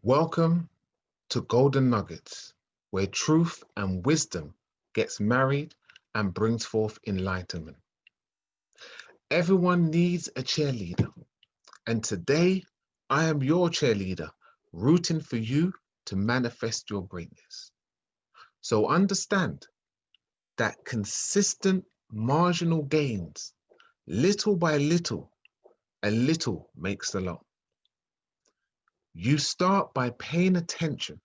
Welcome to Golden Nuggets, where truth and wisdom gets married and brings forth enlightenment. Everyone needs a cheerleader, and today I am your cheerleader, rooting for you to manifest your greatness. So understand that consistent marginal gains, little by little, a little makes a lot. You start by paying attention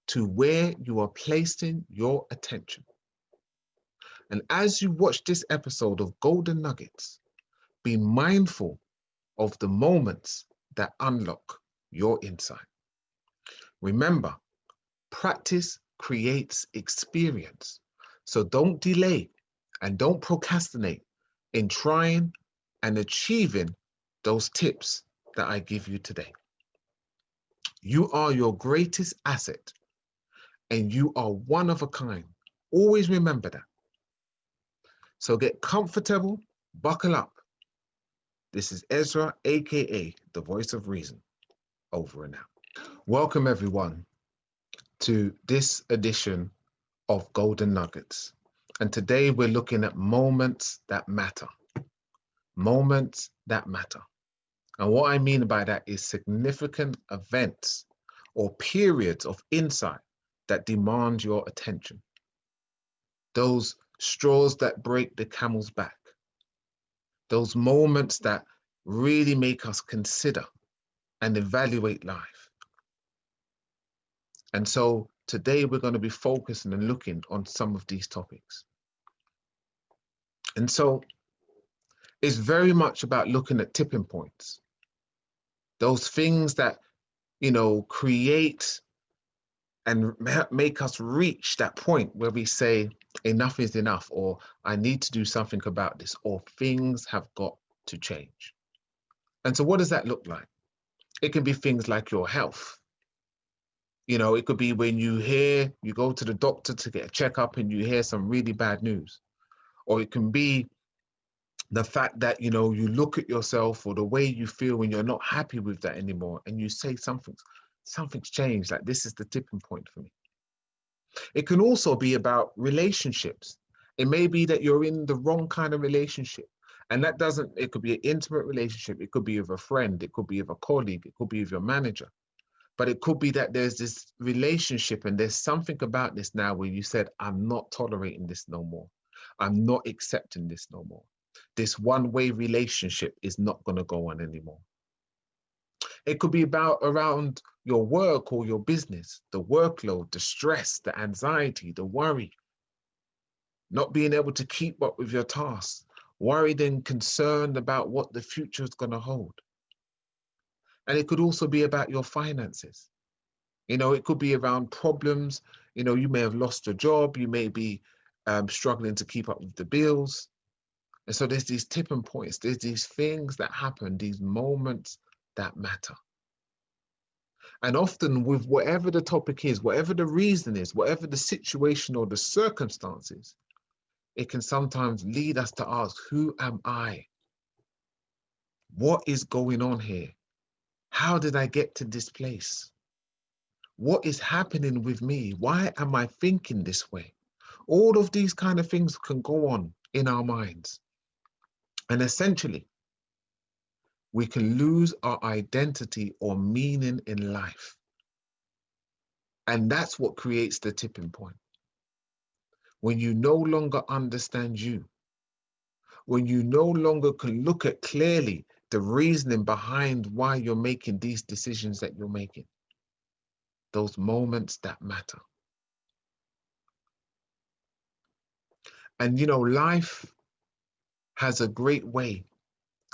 to where you are placing your attention. And as you watch this episode of Golden Nuggets, be mindful of the moments that unlock your insight. Remember, practice creates experience. So don't delay and don't procrastinate in trying and achieving those tips that I give you today. You are your greatest asset and you are one of a kind. Always remember that. So get comfortable, buckle up. This is Ezra, A.K.A. the voice of reason. Over and out. Welcome everyone to this edition of Golden Nuggets. And today we're looking at moments that matter. Moments that matter. And what I mean by that is significant events or periods of insight that demand your attention. Those straws that break the camel's back. Those moments that really make us consider and evaluate life. And so today we're going to be focusing and looking on some of these topics. And so it's very much about looking at tipping points. Those things that, create and make us reach that point where we say enough is enough, or I need to do something about this, or things have got to change. And so what does that look like? It can be things like your health. It could be when you go to the doctor to get a checkup and you hear some really bad news. Or it can be the fact that, you look at yourself or the way you feel when you're not happy with that anymore and you say something's changed, like this is the tipping point for me. It can also be about relationships. It may be that you're in the wrong kind of relationship. And it could be an intimate relationship. It could be with a friend. It could be with a colleague. It could be with your manager. But it could be that there's this relationship and there's something about this now where you said, I'm not tolerating this no more. I'm not accepting this no more. This one-way relationship is not going to go on anymore. It could be around your work or your business, the workload, the stress, the anxiety, the worry, not being able to keep up with your tasks, worried and concerned about what the future is going to hold. And it could also be about your finances. It could be around problems. You may have lost your job. You may be struggling to keep up with the bills. And so there's these tipping points. There's these things that happen, these moments that matter. And often with whatever the topic is, whatever the reason is, whatever the situation or the circumstances, it can sometimes lead us to ask, who am I? What is going on here? How did I get to this place? What is happening with me? Why am I thinking this way? All of these kind of things can go on in our minds. And essentially, we can lose our identity or meaning in life. And that's what creates the tipping point. When you no longer understand you, when you no longer can look at clearly the reasoning behind why you're making these decisions that you're making, those moments that matter. And life has a great way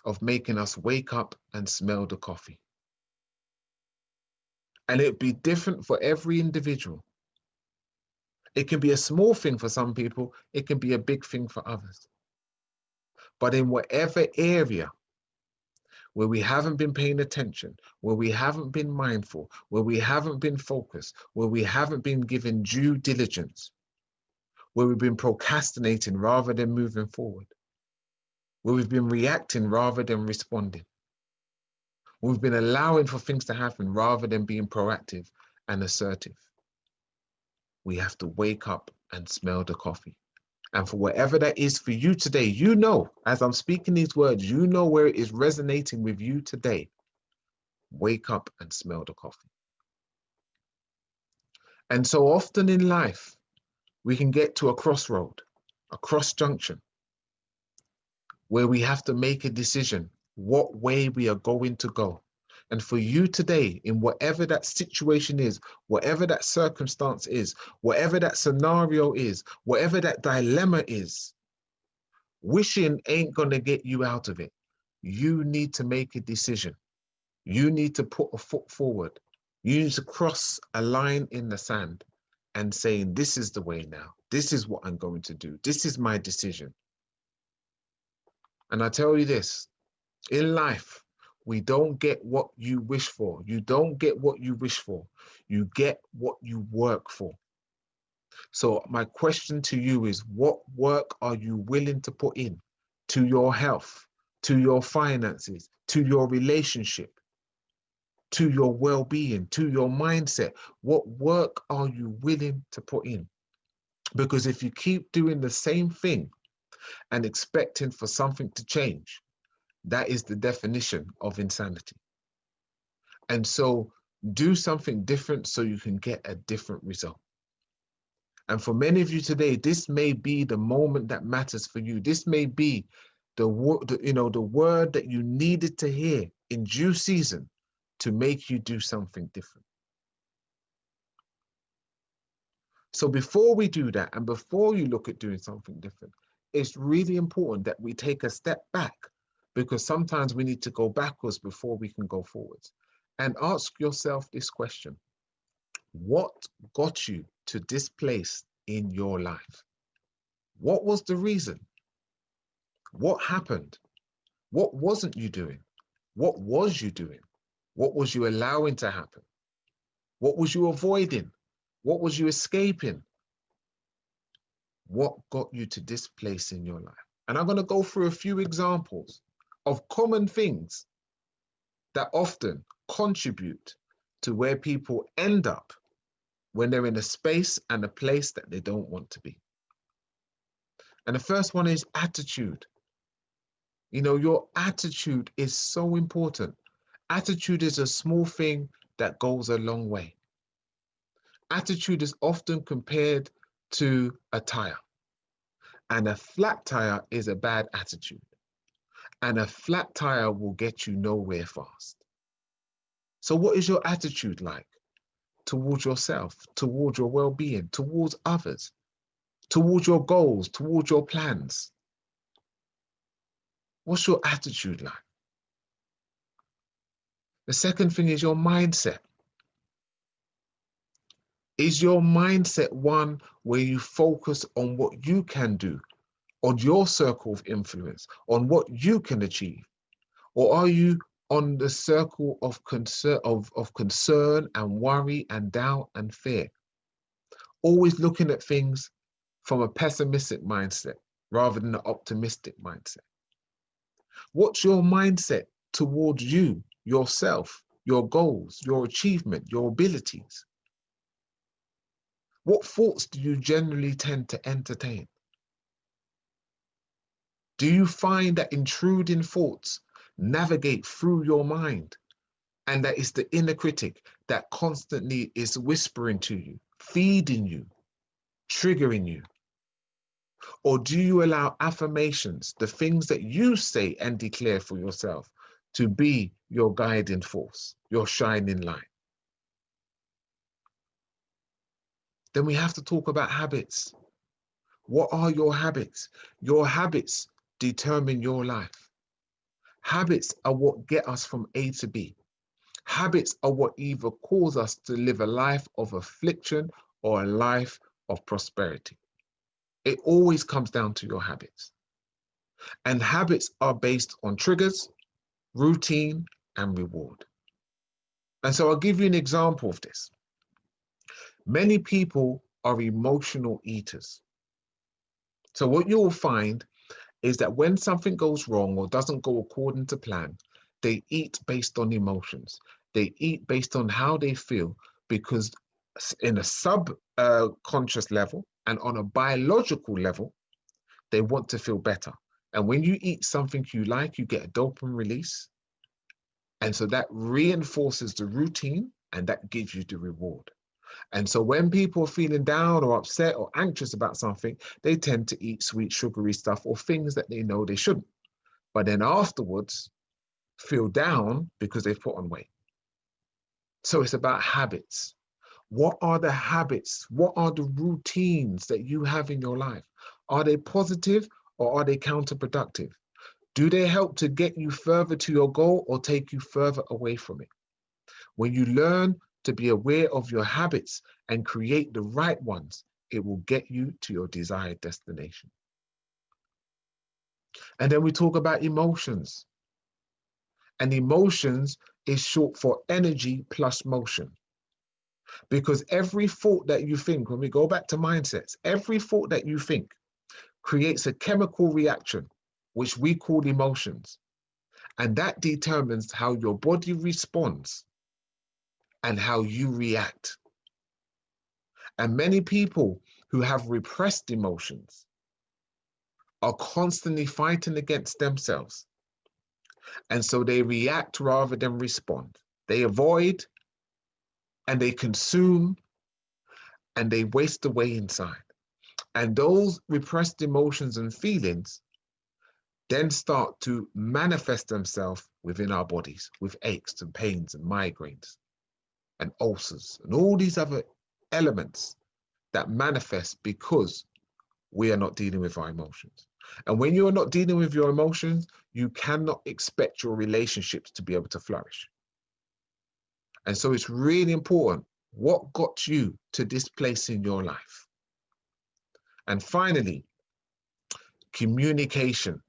of making us wake up and smell the coffee. And it'd be different for every individual. It can be a small thing for some people, it can be a big thing for others. But in whatever area where we haven't been paying attention, where we haven't been mindful, where we haven't been focused, where we haven't been given due diligence, where we've been procrastinating rather than moving forward, where we've been reacting rather than responding, We've been allowing for things to happen rather than being proactive and assertive. We have to wake up and smell the coffee. And for whatever that is for you today, you know, as I'm speaking these words, you know where it is resonating with you today. Wake up and smell the coffee. And so often in life, we can get to a crossroad, a cross junction, where we have to make a decision what way we are going to go. And for you today, in whatever that situation is, whatever that circumstance is, whatever that scenario is, whatever that dilemma is, wishing ain't going to get you out of it. You need to make a decision. You need to put a foot forward. You need to cross a line in the sand and saying, this is the way now. This is what I'm going to do. This is my decision. And I tell you this, in life, we don't get what you wish for. You don't get what you wish for. You get what you work for. So my question to you is, what work are you willing to put in to your health, to your finances, to your relationship, to your well-being, to your mindset? What work are you willing to put in? Because if you keep doing the same thing and expecting for something to change, that is the definition of insanity. And so do something different so you can get a different result. And for many of you today, this may be the moment that matters for you. This may be the word that you needed to hear in due season to make you do something different. So before we do that, and before you look at doing something different, it's really important that we take a step back, because sometimes we need to go backwards before we can go forwards. And ask yourself this question: what got you to this place in your life? What was the reason? What happened? What wasn't you doing? What was you doing? What was you allowing to happen? What was you avoiding? What was you escaping? What got you to this place in your life? And I'm going to go through a few examples of common things that often contribute to where people end up when they're in a space and a place that they don't want to be. And the first one is attitude. You know, your attitude is so important. Attitude is a small thing that goes a long way. Attitude is often compared to a tire, and a flat tire is a bad attitude, and a flat tire will get you nowhere fast. So what is your attitude like towards yourself, towards your well-being, towards others, towards your goals, towards your plans? What's your attitude like? The second thing is your mindset. Is your mindset one where you focus on what you can do, on your circle of influence, on what you can achieve? Or are you on the circle of concern and worry and doubt and fear? Always looking at things from a pessimistic mindset rather than an optimistic mindset. What's your mindset towards you, yourself, your goals, your achievement, your abilities? What thoughts do you generally tend to entertain? Do you find that intruding thoughts navigate through your mind, and that it's the inner critic that constantly is whispering to you, feeding you, triggering you? Or do you allow affirmations, the things that you say and declare for yourself, to be your guiding force, your shining light? Then we have to talk about habits. What are your habits? Your habits determine your life. Habits are what get us from A to B. Habits are what either cause us to live a life of affliction or a life of prosperity. It always comes down to your habits. And habits are based on triggers, routine, and reward. And so I'll give you an example of this. Many people are emotional eaters. So what you'll find is that when something goes wrong or doesn't go according to plan, They eat based on emotions. They eat based on how they feel, because in a sub conscious level and on a biological level, they want to feel better. And when you eat something you like, you get a dopamine release. And so that reinforces the routine and that gives you the reward. And so when people are feeling down or upset or anxious about something, they tend to eat sweet, sugary stuff or things that they know they shouldn't. But then afterwards, feel down because they've put on weight. So it's about habits. What are the habits? What are the routines that you have in your life? Are they positive or are they counterproductive? Do they help to get you further to your goal or take you further away from it? When you learn to be aware of your habits and create the right ones, it will get you to your desired destination. And then we talk about emotions. And emotions is short for energy plus motion. Because every thought that you think, when we go back to mindsets, every thought that you think creates a chemical reaction, which we call emotions. And that determines how your body responds and how you react. And many people who have repressed emotions are constantly fighting against themselves. And so they react rather than respond. They avoid and they consume and they waste away inside. And those repressed emotions and feelings then start to manifest themselves within our bodies with aches and pains and migraines and ulcers and all these other elements that manifest because we are not dealing with our emotions. And when you are not dealing with your emotions, you cannot expect your relationships to be able to flourish. And so it's really important, what got you to this place in your life? And finally, communication.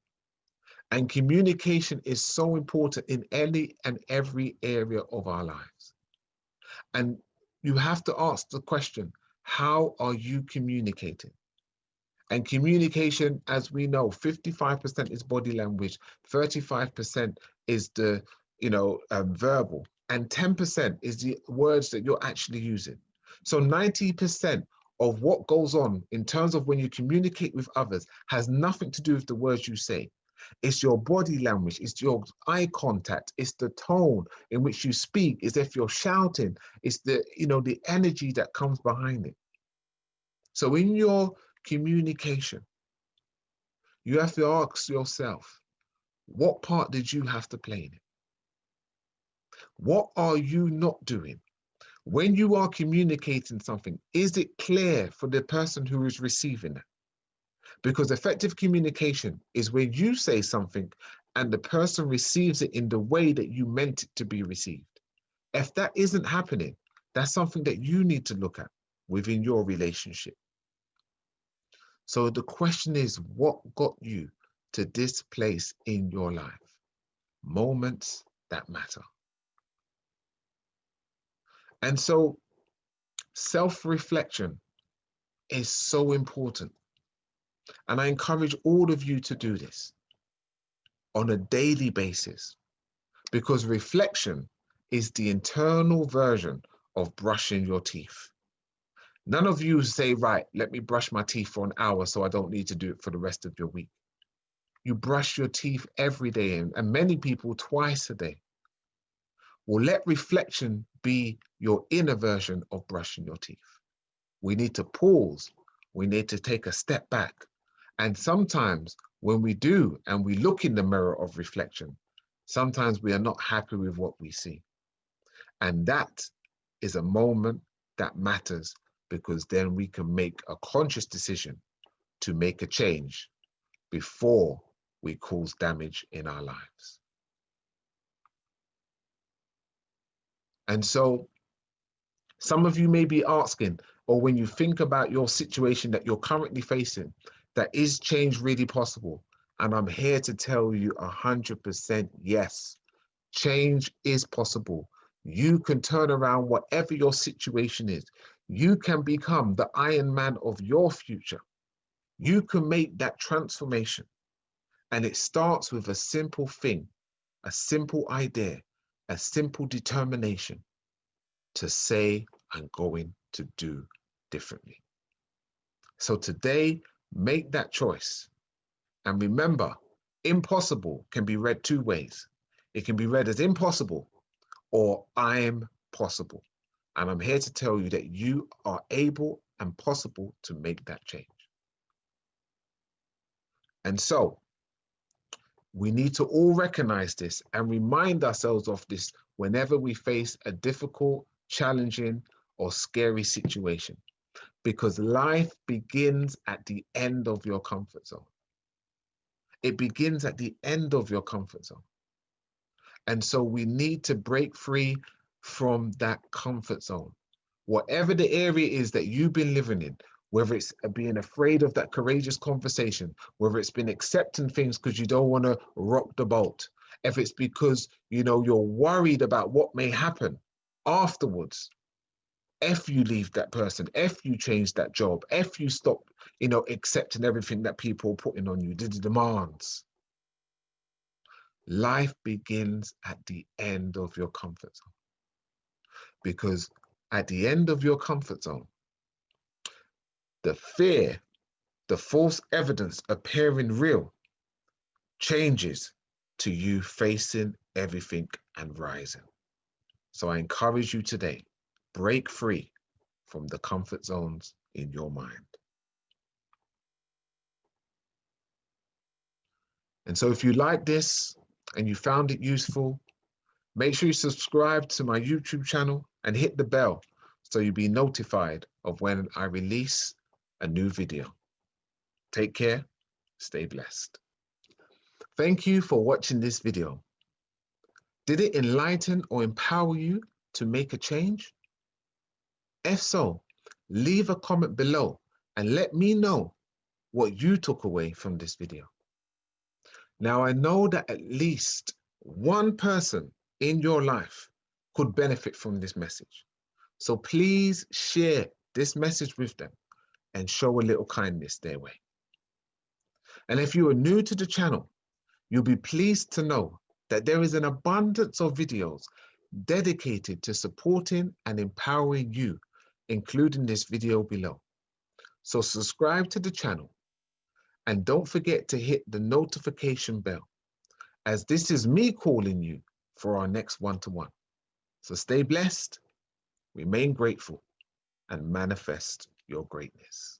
And communication is so important in any and every area of our lives. And you have to ask the question, how are you communicating? And communication, as we know, 55% is body language, 35% is the, verbal, and 10% is the words that you're actually using. So 90% of what goes on in terms of when you communicate with others has nothing to do with the words you say. It's your body language, it's your eye contact, it's the tone in which you speak, it's if you're shouting, it's the energy that comes behind it. So in your communication, you have to ask yourself, what part did you have to play in it? What are you not doing? When you are communicating something, is it clear for the person who is receiving it? Because effective communication is when you say something and the person receives it in the way that you meant it to be received. If that isn't happening, that's something that you need to look at within your relationship. So the question is, what got you to this place in your life? Moments that matter. And so self-reflection is so important. And I encourage all of you to do this on a daily basis, because reflection is the internal version of brushing your teeth. None of you say, right, let me brush my teeth for an hour so I don't need to do it for the rest of your week. You brush your teeth every day, and many people twice a day. Well, let reflection be your inner version of brushing your teeth. We need to pause. We need to take a step back. And sometimes when we do and we look in the mirror of reflection, sometimes we are not happy with what we see. And that is a moment that matters, because then we can make a conscious decision to make a change before we cause damage in our lives. And so some of you may be asking, or when you think about your situation that you're currently facing, that is change really possible? And I'm here to tell you 100% yes, change is possible. You can turn around whatever your situation is. You can become the Iron Man of your future. You can make that transformation. And it starts with a simple thing, a simple idea, a simple determination to say, I'm going to do differently. So today, make that choice. And remember, impossible can be read two ways. It can be read as impossible or I'm possible. And I'm here to tell you that you are able and possible to make that change. And so we need to all recognize this and remind ourselves of this whenever we face a difficult, challenging, or scary situation, because life begins at the end of your comfort zone. It begins at the end of your comfort zone. And so we need to break free from that comfort zone. Whatever the area is that you've been living in, whether it's being afraid of that courageous conversation, whether it's been accepting things because you don't want to rock the boat, if it's because you're worried about what may happen afterwards, if you leave that person, if you change that job, if you stop, accepting everything that people are putting on you, the demands. Life begins at the end of your comfort zone. Because at the end of your comfort zone, the fear, the false evidence appearing real changes to you facing everything and rising. So I encourage you today, break free from the comfort zones in your mind. And so if you like this and you found it useful, make sure you subscribe to my YouTube channel and hit the bell so you'll be notified of when I release a new video. Take care, stay blessed. Thank you for watching this video. Did it enlighten or empower you to make a change? If so, leave a comment below and let me know what you took away from this video. Now, I know that at least one person in your life could benefit from this message. So please share this message with them and show a little kindness their way. And if you are new to the channel, you'll be pleased to know that there is an abundance of videos dedicated to supporting and empowering you, including this video below. So subscribe to the channel and don't forget to hit the notification bell, as this is me calling you for our next one-to-one. So stay blessed, remain grateful, and manifest your greatness.